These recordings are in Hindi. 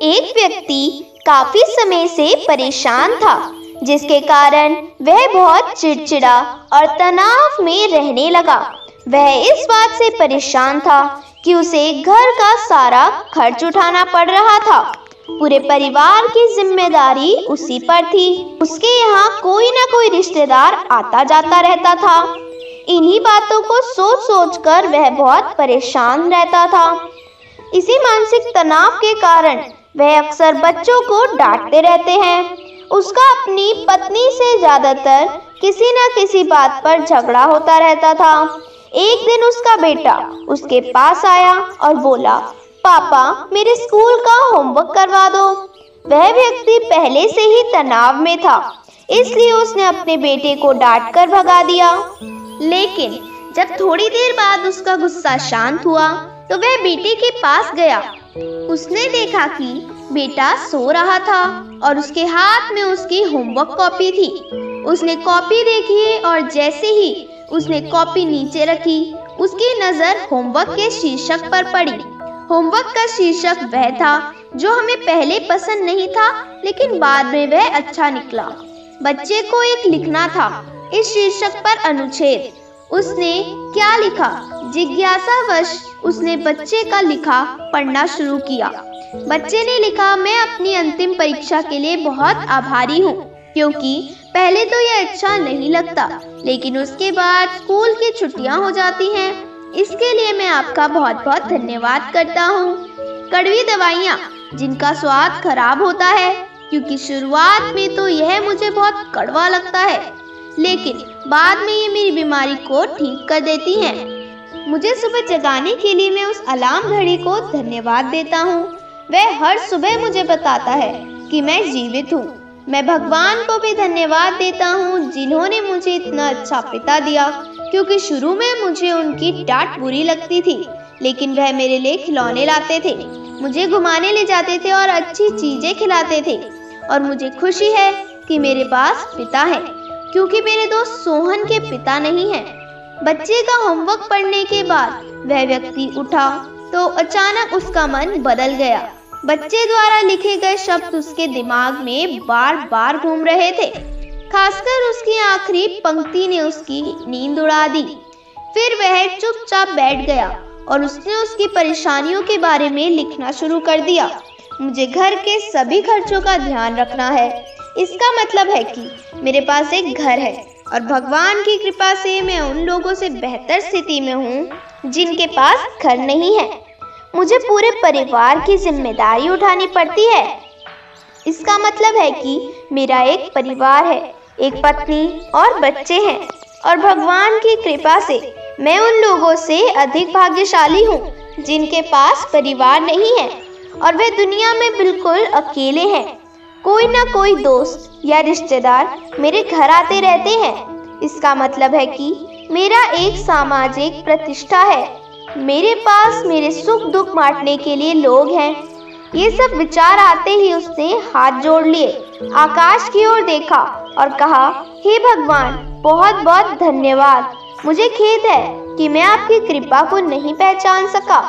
एक व्यक्ति काफी समय से परेशान था, जिसके कारण वह बहुत चिड़चिड़ा और तनाव में रहने लगा। वह इस बात से परेशान था कि उसे घर का सारा खर्च उठाना पड़ रहा था। पूरे परिवार की जिम्मेदारी उसी पर थी। उसके यहाँ कोई ना कोई रिश्तेदार आता जाता रहता था। इन्हीं बातों को सोच सोच कर वह बहुत परेशान रहता था। इसी मानसिक तनाव के कारण वह अक्सर बच्चों को डांटते रहते हैं। उसका अपनी पत्नी से ज्यादातर किसी न किसी बात पर झगड़ा होता रहता था। एक दिन उसका बेटा उसके पास आया और बोला, पापा मेरे स्कूल का होमवर्क करवा दो। वह व्यक्ति पहले से ही तनाव में था, इसलिए उसने अपने बेटे को डांट कर भगा दिया। लेकिन जब थोड़ी देर बाद उसका गुस्सा शांत हुआ तो वह बेटे के पास गया। उसने देखा कि बेटा सो रहा था और उसके हाथ में उसकी होमवर्क कॉपी थी। उसने कॉपी देखी और जैसे ही उसने कॉपी नीचे रखी, उसकी नजर होमवर्क के शीर्षक पर पड़ी। होमवर्क का शीर्षक वह था जो हमें पहले पसंद नहीं था, लेकिन बाद में वह अच्छा निकला। बच्चे को एक लिखना था। इस शीर्षक पर अनुच्छेद। उसने क्या लिखा? जिज्ञासावश उसने बच्चे का लिखा पढ़ना शुरू किया। बच्चे ने लिखा, मैं अपनी अंतिम परीक्षा के लिए बहुत आभारी हूँ, क्योंकि पहले तो यह अच्छा नहीं लगता, लेकिन उसके बाद स्कूल की छुट्टियाँ हो जाती हैं। इसके लिए मैं आपका बहुत बहुत धन्यवाद करता हूँ। कड़वी दवाइयाँ जिनका स्वाद खराब होता है, क्योंकि शुरुआत में तो यह मुझे बहुत कड़वा लगता है, लेकिन बाद में ये मेरी बीमारी को ठीक कर देती हैं। मुझे सुबह जगाने के लिए मैं उस अलार्म घड़ी को धन्यवाद देता हूँ। वह हर सुबह मुझे बताता है कि मैं जीवित हूँ। मैं भगवान को भी धन्यवाद देता हूँ, जिन्होंने मुझे इतना अच्छा पिता दिया, क्योंकि शुरू में मुझे उनकी डांट बुरी लगती थी, लेकिन वह मेरे लिए खिलौने लाते थे, मुझे घुमाने ले जाते थे और अच्छी चीजें खिलाते थे। और मुझे खुशी है कि मेरे पास पिता है, क्योंकि मेरे दोस्त सोहन के पिता नहीं हैं। बच्चे का होमवर्क पढ़ने के बाद वह व्यक्ति उठा तो अचानक उसका मन बदल गया। बच्चे द्वारा लिखे गए शब्द उसके दिमाग में बार बार घूम रहे थे। खासकर उसकी आखिरी पंक्ति ने उसकी नींद उड़ा दी। फिर वह चुपचाप बैठ गया और उसने उसकी परेशानियों के बारे में लिखना शुरू कर दिया। मुझे घर के सभी खर्चों का ध्यान रखना है। इसका मतलब है कि मेरे पास एक घर है और भगवान की कृपा से मैं उन लोगों से बेहतर स्थिति में हूँ जिनके पास घर नहीं है। मुझे पूरे परिवार की जिम्मेदारी उठानी पड़ती है। इसका मतलब है कि मेरा एक परिवार है, एक पत्नी और बच्चे हैं, और भगवान की कृपा से मैं उन लोगों से अधिक भाग्यशाली हूँ जिनके पास परिवार नहीं है और वे दुनिया में बिल्कुल अकेले हैं। कोई ना कोई दोस्त या रिश्तेदार मेरे घर आते रहते हैं। इसका मतलब है कि मेरा एक सामाजिक प्रतिष्ठा है। मेरे पास मेरे सुख दुख बांटने के लिए लोग हैं। ये सब विचार आते ही उसने हाथ जोड़ लिए, आकाश की ओर देखा और कहा, हे भगवान, बहुत बहुत धन्यवाद। मुझे खेद है कि मैं आपकी कृपा को नहीं पहचान सका।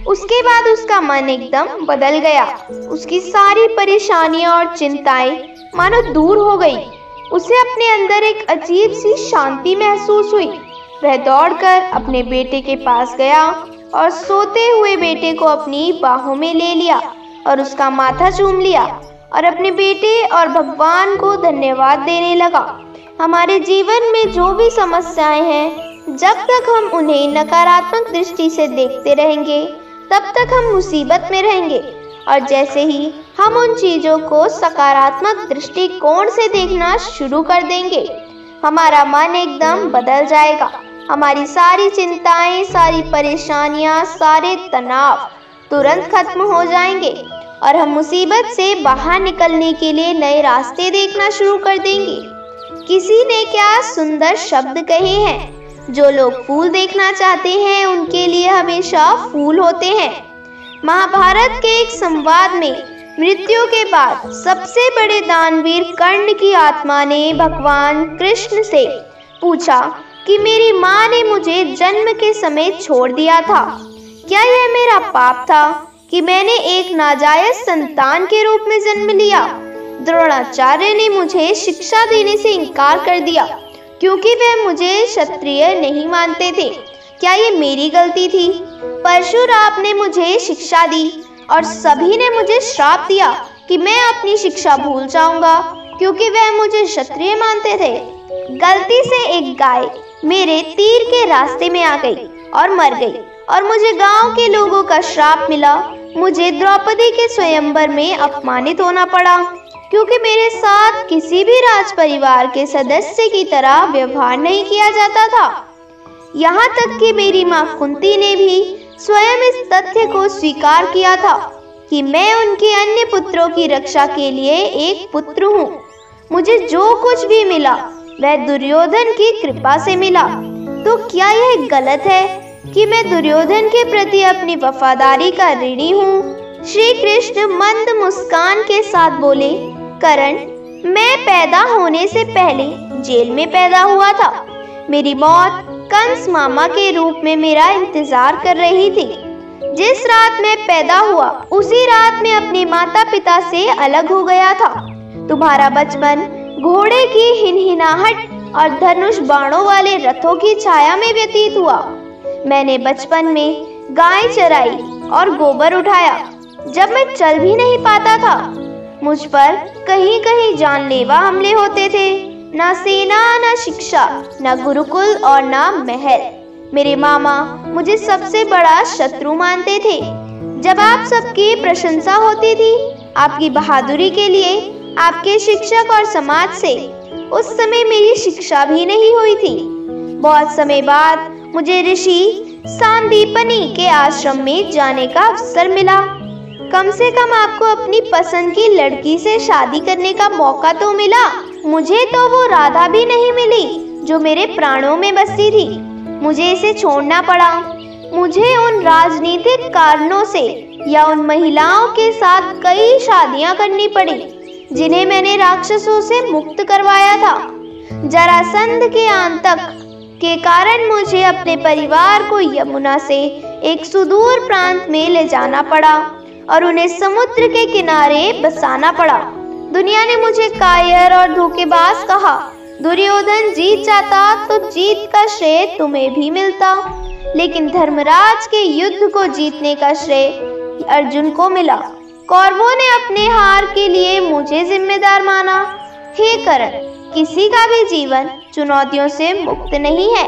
उसके बाद उसका मन एकदम बदल गया। उसकी सारी परेशानियां और चिंताएं मानो दूर हो गई। उसे अपने अंदर एक अजीब सी शांति महसूस हुई। वह दौड़कर अपने बेटे के पास गया और सोते हुए बेटे को अपनी बाहों में ले लिया और उसका माथा चूम लिया और अपने बेटे और भगवान को धन्यवाद देने लगा। हमारे जीवन में जो भी समस्याएं हैं, जब तक हम उन्हें नकारात्मक दृष्टि से देखते रहेंगे, तब तक हम मुसीबत में रहेंगे। और जैसे ही हम उन चीजों को सकारात्मक दृष्टिकोण से देखना शुरू कर देंगे, हमारा मन एकदम बदल जाएगा। हमारी सारी चिंताएं, सारी परेशानियां, सारे तनाव तुरंत खत्म हो जाएंगे और हम मुसीबत से बाहर निकलने के लिए नए रास्ते देखना शुरू कर देंगे। किसी ने क्या सुंदर शब्द कहे हैं, जो लोग फूल देखना चाहते हैं उनके लिए हमेशा फूल होते हैं। महाभारत के एक संवाद में मृत्यु के बाद सबसे बड़े दानवीर कर्ण की आत्मा ने भगवान कृष्ण से पूछा कि मेरी माँ ने मुझे जन्म के समय छोड़ दिया था, क्या यह मेरा पाप था कि मैंने एक नाजायज संतान के रूप में जन्म लिया। द्रोणाचार्य ने मुझे शिक्षा देने से इनकार कर दिया क्योंकि वह मुझे क्षत्रिय नहीं मानते थे। क्या ये मेरी गलती थी? परशुराम ने मुझे शिक्षा दी और सभी ने मुझे श्राप दिया कि मैं अपनी शिक्षा भूल जाऊंगा क्योंकि वह मुझे क्षत्रिय मानते थे। गलती से एक गाय मेरे तीर के रास्ते में आ गई और मर गई और मुझे गांव के लोगों का श्राप मिला। मुझे द्रौपदी के स्वयंवर में अपमानित होना पड़ा क्योंकि मेरे साथ किसी भी राज परिवार के सदस्य की तरह व्यवहार नहीं किया जाता था। यहाँ तक कि मेरी माँ कुंती ने भी स्वयं इस तथ्य को स्वीकार किया था कि मैं उनके अन्य पुत्रों की रक्षा के लिए एक पुत्र हूँ। मुझे जो कुछ भी मिला वह दुर्योधन की कृपा से मिला। तो क्या यह गलत है कि मैं दुर्योधन के प्रति अपनी वफादारी का ऋणी हूँ? श्री कृष्ण मंद मुस्कान के साथ बोले, करण, मैं पैदा होने से पहले जेल में पैदा हुआ था। मेरी मौत कंस मामा के रूप में मेरा इंतजार कर रही थी। जिस रात मैं पैदा हुआ उसी रात मैं अपने माता पिता से अलग हो गया था। तुम्हारा बचपन घोड़े की हिनहिनाहट और धनुष बाणों वाले रथों की छाया में व्यतीत हुआ। मैंने बचपन में गाय चराई और गोबर उठाया जब मैं चल भी नहीं पाता था। मुझ पर कहीं कहीं जानलेवा हमले होते थे। ना सेना, ना शिक्षा, ना गुरुकुल और ना महल। मेरे मामा मुझे सबसे बड़ा शत्रु मानते थे। जब आप सबकी प्रशंसा होती थी आपकी बहादुरी के लिए, आपके शिक्षक और समाज से, उस समय मेरी शिक्षा भी नहीं हुई थी। बहुत समय बाद मुझे ऋषि सांदीपनी के आश्रम में जाने का अवसर मिला। कम से कम आपको अपनी पसंद की लड़की से शादी करने का मौका तो मिला। मुझे तो वो राधा भी नहीं मिली जो मेरे प्राणों में बसी थी। मुझे इसे छोड़ना पड़ा। मुझे उन राजनीतिक कारणों से या उन महिलाओं के साथ कई शादियां करनी पड़ी जिन्हें मैंने राक्षसों से मुक्त करवाया था। जरासंध के आतंक के कारण मुझे अपने परिवार को यमुना से एक सुदूर प्रांत में ले जाना पड़ा और उन्हें समुद्र के किनारे बसाना पड़ा। दुनिया ने मुझे कायर और धोखेबाज कहा। दुर्योधन जीत जाता तो जीत का श्रेय तुम्हें भी मिलता, लेकिन धर्मराज के युद्ध को जीतने का श्रेय अर्जुन को मिला। कौरवों ने अपने हार के लिए मुझे जिम्मेदार माना। हे कर्ण, किसी का भी जीवन चुनौतियों से मुक्त नहीं है।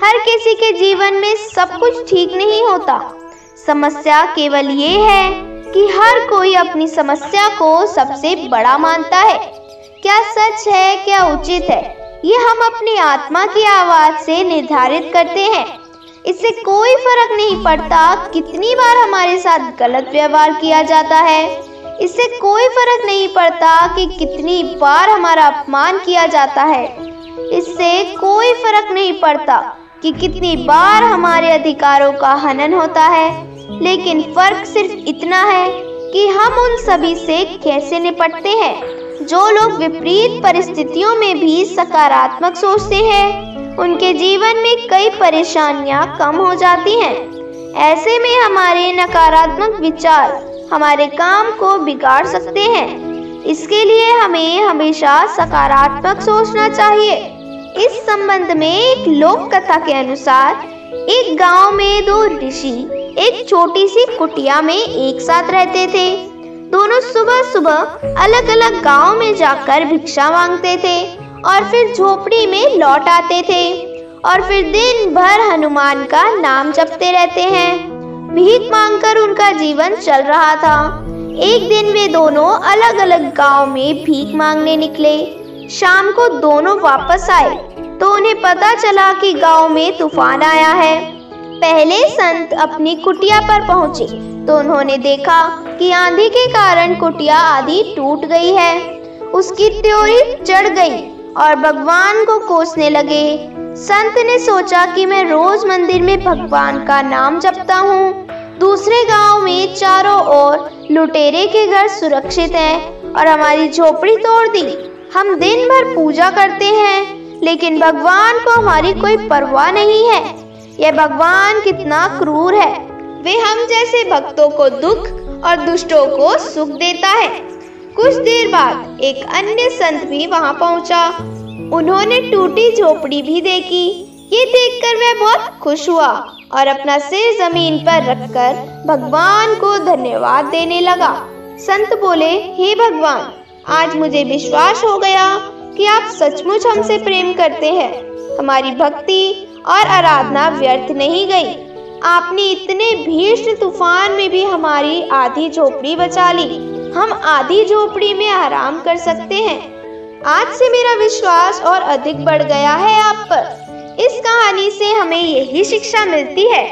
हर किसी के जीवन में सब कुछ ठीक नहीं होता। समस्या केवल ये है कि हर कोई अपनी समस्या को सबसे बड़ा मानता है। क्या सच है, क्या उचित है, ये हम अपनी आत्मा की आवाज से निर्धारित करते हैं। इससे कोई फर्क नहीं पड़ता कितनी बार हमारे साथ गलत व्यवहार किया जाता है। इससे कोई फर्क नहीं पड़ता कि कितनी बार हमारा अपमान किया जाता है। इससे कोई फर्क नहीं पड़ता कि कितनी बार हमारे अधिकारों का हनन होता है। लेकिन फर्क सिर्फ इतना है कि हम उन सभी से कैसे निपटते हैं। जो लोग विपरीत परिस्थितियों में भी सकारात्मक सोचते हैं उनके जीवन में कई परेशानियां कम हो जाती हैं। ऐसे में हमारे नकारात्मक विचार हमारे काम को बिगाड़ सकते हैं। इसके लिए हमें हमेशा सकारात्मक सोचना चाहिए। इस संबंध में एक लोक कथा के अनुसार एक गांव में दो ऋषि एक छोटी सी कुटिया में एक साथ रहते थे। दोनों सुबह सुबह अलग अलग गांव में जाकर भिक्षा मांगते थे और फिर झोपड़ी में लौट आते थे और फिर दिन भर हनुमान का नाम जपते रहते हैं। भीख मांगकर उनका जीवन चल रहा था। एक दिन वे दोनों अलग अलग गांव में भीख मांगने निकले। शाम को दोनों वापस आए तो उन्हें पता चला कि गांव में तूफान आया है। पहले संत अपनी कुटिया पर पहुंचे तो उन्होंने देखा कि आंधी के कारण कुटिया आधी टूट गई है। उसकी त्योरी चढ़ गई और भगवान को कोसने लगे। संत ने सोचा कि मैं रोज मंदिर में भगवान का नाम जपता हूँ। दूसरे गांव में चारों ओर लुटेरे के घर सुरक्षित हैं और हमारी झोपड़ी तोड़ दी। हम दिन भर पूजा करते हैं लेकिन भगवान को हमारी कोई परवाह नहीं है। यह भगवान कितना क्रूर है। वे हम जैसे भक्तों को दुख और दुष्टों को सुख देता है। कुछ देर बाद एक अन्य संत भी वहां पहुंचा। उन्होंने टूटी झोपड़ी भी देखी। ये देखकर वह बहुत खुश हुआ और अपना सिर जमीन पर रखकर भगवान को धन्यवाद देने लगा। संत बोले, हे भगवान, आज मुझे विश्वास हो गया कि आप सचमुच हमसे प्रेम करते हैं। हमारी भक्ति और आराधना व्यर्थ नहीं गई। आपने इतने भीषण तूफान में भी हमारी आधी झोपड़ी बचा ली। हम आधी झोपड़ी में आराम कर सकते हैं। आज से मेरा विश्वास और अधिक बढ़ गया है आप पर। इस कहानी से हमें यही शिक्षा मिलती है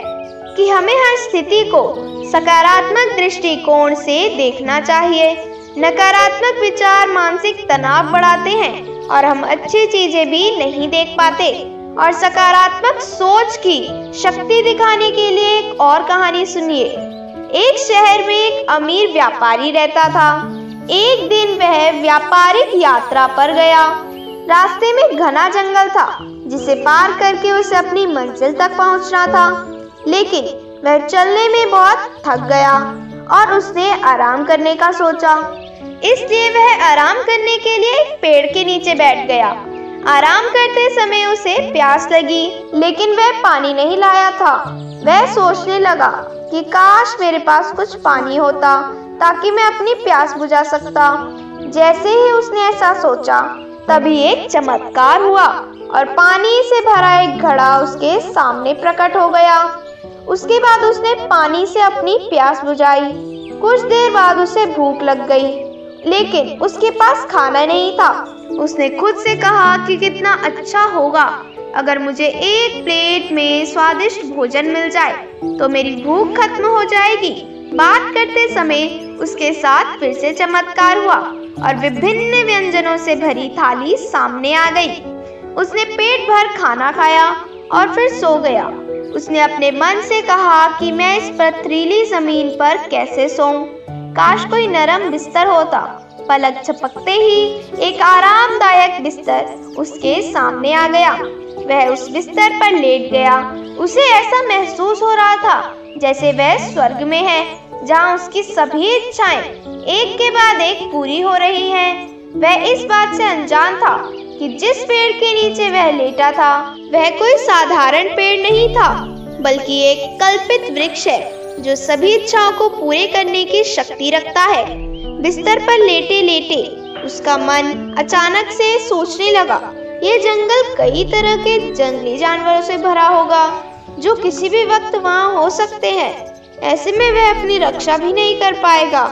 कि हमें हर स्थिति को सकारात्मक दृष्टिकोण से देखना चाहिए। नकारात्मक विचार मानसिक तनाव बढ़ाते हैं और हम अच्छी चीजें भी नहीं देख पाते। और सकारात्मक सोच की शक्ति दिखाने के लिए एक और कहानी सुनिए। एक शहर में एक अमीर व्यापारी रहता था। एक दिन वह व्यापारिक यात्रा पर गया। रास्ते में घना जंगल था जिसे पार करके उसे अपनी मंजिल तक पहुंचना था, लेकिन वह चलने में बहुत थक गया और उसने आराम करने का सोचा। इसलिए वह आराम करने के लिए एक पेड़ के नीचे बैठ गया। आराम करते समय उसे प्यास लगी, लेकिन वह पानी नहीं लाया था। वह सोचने लगा कि काश मेरे पास कुछ पानी होता ताकि मैं अपनी प्यास बुझा सकता। जैसे ही उसने ऐसा सोचा, तभी एक चमत्कार हुआ और पानी से भरा एक घड़ा उसके सामने प्रकट हो गया। उसके बाद उसने पानी से अपनी प्यास बुझाई। कुछ देर बाद उसे भूख लग गई, लेकिन उसके पास खाना नहीं था। उसने खुद से कहा कि कितना अच्छा होगा अगर मुझे एक प्लेट में स्वादिष्ट भोजन मिल जाए तो मेरी भूख खत्म हो जाएगी। बात करते समय उसके साथ फिर से चमत्कार हुआ और विभिन्न व्यंजनों से भरी थाली सामने आ गई। उसने पेट भर खाना खाया और फिर सो गया। उसने अपने मन से कहा कि मैं इस पथरीली जमीन पर कैसे सोऊं? काश कोई नरम बिस्तर होता। पलक झपकते ही एक आरामदायक बिस्तर उसके सामने आ गया। वह उस बिस्तर पर लेट गया। उसे ऐसा महसूस हो रहा था जैसे वह स्वर्ग में है, जहाँ उसकी सभी इच्छाएं एक के बाद एक पूरी हो रही हैं। वह इस बात से अनजान था कि जिस पेड़ के नीचे वह लेटा था वह कोई साधारण पेड़ नहीं था, बल्कि एक कल्पित वृक्ष है जो सभी इच्छाओं को पूरे करने की शक्ति रखता है। बिस्तर पर लेटे लेटे उसका मन अचानक से सोचने लगा, ये जंगल कई तरह के जंगली जानवरों से भरा होगा जो किसी भी वक्त वहाँ हो सकते हैं। ऐसे में वह अपनी रक्षा भी नहीं कर पाएगा।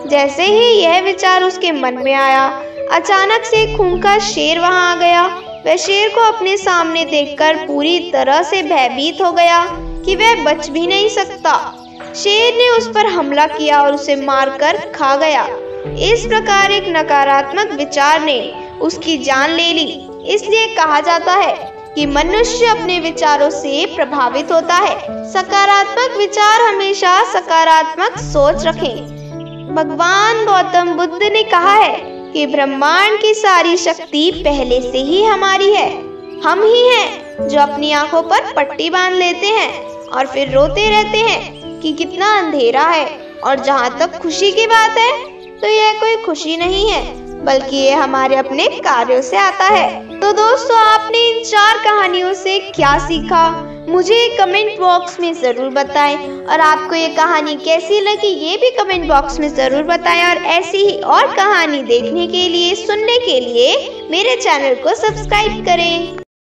जैसे ही यह विचार उसके मन में आया, अचानक से एक खूंखार शेर वहां आ गया। वह शेर को अपने सामने देखकर पूरी तरह से भयभीत हो गया कि वह बच भी नहीं सकता। शेर ने उस पर हमला किया और उसे मारकर खा गया। इस प्रकार एक नकारात्मक विचार ने उसकी जान ले ली। इसलिए कहा जाता है कि मनुष्य अपने विचारों से प्रभावित होता है। सकारात्मक विचार हमेशा सकारात्मक सोच रखें। भगवान गौतम बुद्ध ने कहा है कि ब्रह्मांड की सारी शक्ति पहले से ही हमारी है। हम ही हैं जो अपनी आंखों पर पट्टी बांध लेते हैं और फिर रोते रहते हैं कि कितना अंधेरा है। और जहाँ तक खुशी की बात है तो यह कोई खुशी नहीं है, बल्कि ये हमारे अपने कार्यों से आता है। तो दोस्तों, आपने इन 4 कहानियों से क्या सीखा मुझे कमेंट बॉक्स में ज़रूर बताएं। और आपको ये कहानी कैसी लगी ये भी कमेंट बॉक्स में ज़रूर बताएं। और ऐसी ही और कहानी देखने के लिए, सुनने के लिए मेरे चैनल को सब्सक्राइब करें।